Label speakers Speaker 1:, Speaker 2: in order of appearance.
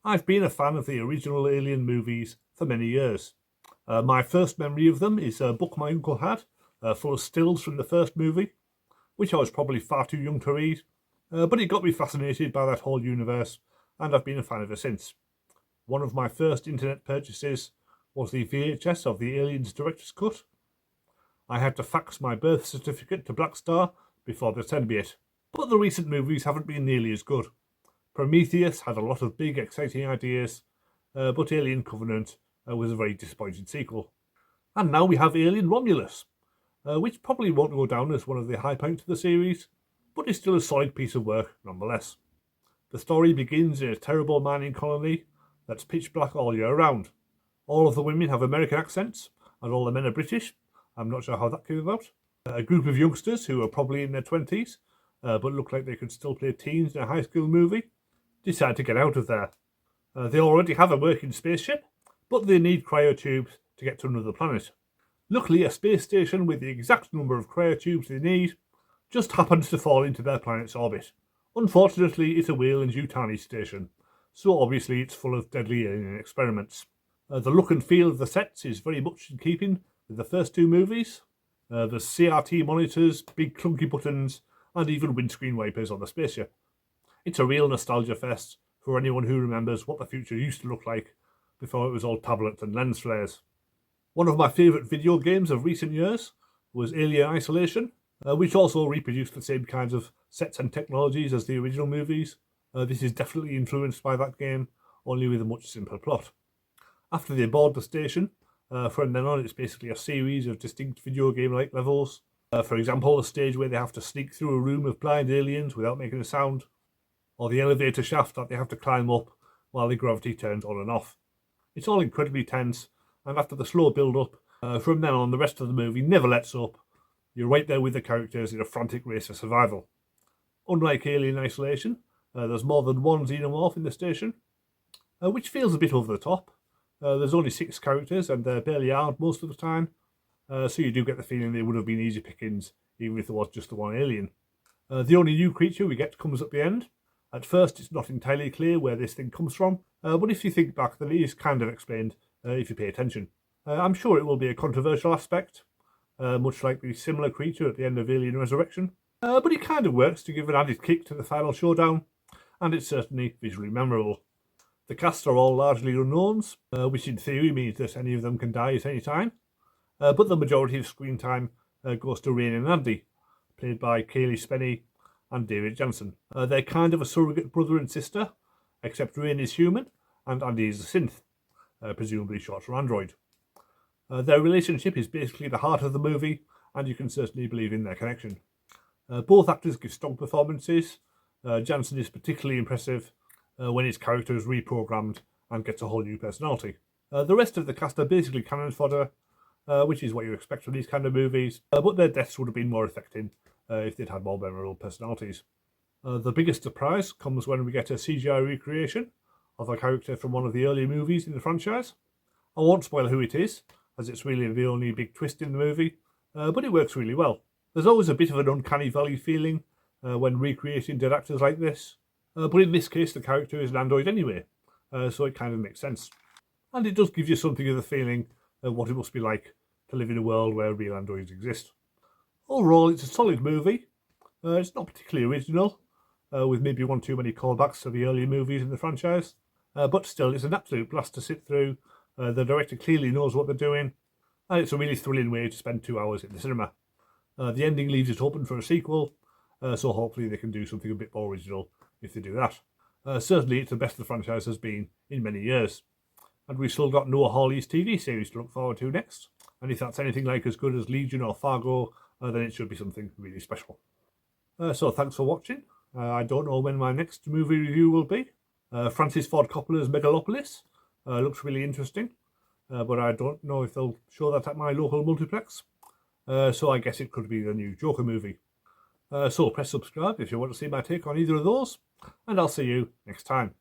Speaker 1: I've been a fan of the original Alien movies for many years. My first memory of them is a book my uncle had, full of stills from the first movie, which I was probably far too young to read, but it got me fascinated by that whole universe, and I've been a fan ever since. One of my first internet purchases was the VHS of the Aliens Director's Cut. I had to fax my birth certificate to Blackstar before they sent me it, but the recent movies haven't been nearly as good. Prometheus had a lot of big, exciting ideas, but Alien Covenant was a very disappointing sequel. And now we have Alien Romulus, which probably won't go down as one of the high points of the series, but is still a solid piece of work nonetheless. The story begins in a terrible mining colony that's pitch black all year round. All of the women have American accents, and all the men are British. I'm not sure how that came about. A group of youngsters who are probably in their 20s, but look like they could still play teens in a high school movie, decide to get out of there. They already have a working spaceship, but they need cryotubes to get to another planet. Luckily, a space station with the exact number of cryotubes they need just happens to fall into their planet's orbit. Unfortunately, it's a Weyland-Yutani station, so obviously it's full of deadly alien experiments. The look and feel of the sets is very much in keeping with the first two movies. There's CRT monitors, big clunky buttons, and even windscreen wipers on the spaceship. It's a real nostalgia fest for anyone who remembers what the future used to look like before it was all tablets and lens flares. One of my favourite video games of recent years was Alien Isolation, which also reproduced the same kinds of sets and technologies as the original movies. This is definitely influenced by that game, only with a much simpler plot. After they board the station, from then on it's basically a series of distinct video game-like levels. For example, a stage where they have to sneak through a room of blind aliens without making a sound, or the elevator shaft that they have to climb up while the gravity turns on and off. It's all incredibly tense, and after the slow build-up, from then on the rest of the movie never lets up. You're right there with the characters in a frantic race for survival. Unlike Alien Isolation, there's more than one xenomorph in the station, which feels a bit over the top. There's only 6 characters, and they're barely armed most of the time, so you do get the feeling they would have been easy pickings, even if there was just the one alien. The only new creature we get comes at the end. At first, it's not entirely clear where this thing comes from, but if you think back, then it is kind of explained if you pay attention. I'm sure it will be a controversial aspect, much like the similar creature at the end of Alien Resurrection, but it kind of works to give an added kick to the final showdown, and it's certainly visually memorable. The cast are all largely unknowns, which in theory means that any of them can die at any time, but the majority of screen time goes to Rain and Andy, played by Cailee, Spaeny and David Jansson. They're kind of a surrogate brother and sister, except Rain is human and Andy is a synth, presumably short for android. Their relationship is basically the heart of the movie, and you can certainly believe in their connection. Both actors give strong performances. Jansson is particularly impressive when his character is reprogrammed and gets a whole new personality. The rest of the cast are basically cannon fodder, which is what you expect from these kind of movies, but their deaths would have been more affecting if they'd had more memorable personalities. The biggest surprise comes when we get a CGI recreation of a character from one of the earlier movies in the franchise. I won't spoil who it is, as it's really the only big twist in the movie, but it works really well. There's always a bit of an uncanny valley feeling when recreating dead actors like this, but in this case the character is an android anyway, so it kind of makes sense. And it does give you something of the feeling of what it must be like to live in a world where real androids exist. Overall, it's a solid movie. It's not particularly original, with maybe one too many callbacks to the earlier movies in the franchise, but still it's an absolute blast to sit through. The director clearly knows what they're doing, and it's a really thrilling way to spend 2 hours in the cinema. The ending leaves it open for a sequel, so hopefully they can do something a bit more original if they do that. Certainly it's the best the franchise has been in many years, and we've still got Noah Hawley's TV series to look forward to next, and if that's anything like as good as Legion or Fargo, then it should be something really special. So thanks for watching. I don't know when my next movie review will be. Francis Ford Coppola's Megalopolis looks really interesting, but I don't know if they'll show that at my local multiplex, so I guess it could be the new Joker movie. So press subscribe if you want to see my take on either of those, and I'll see you next time.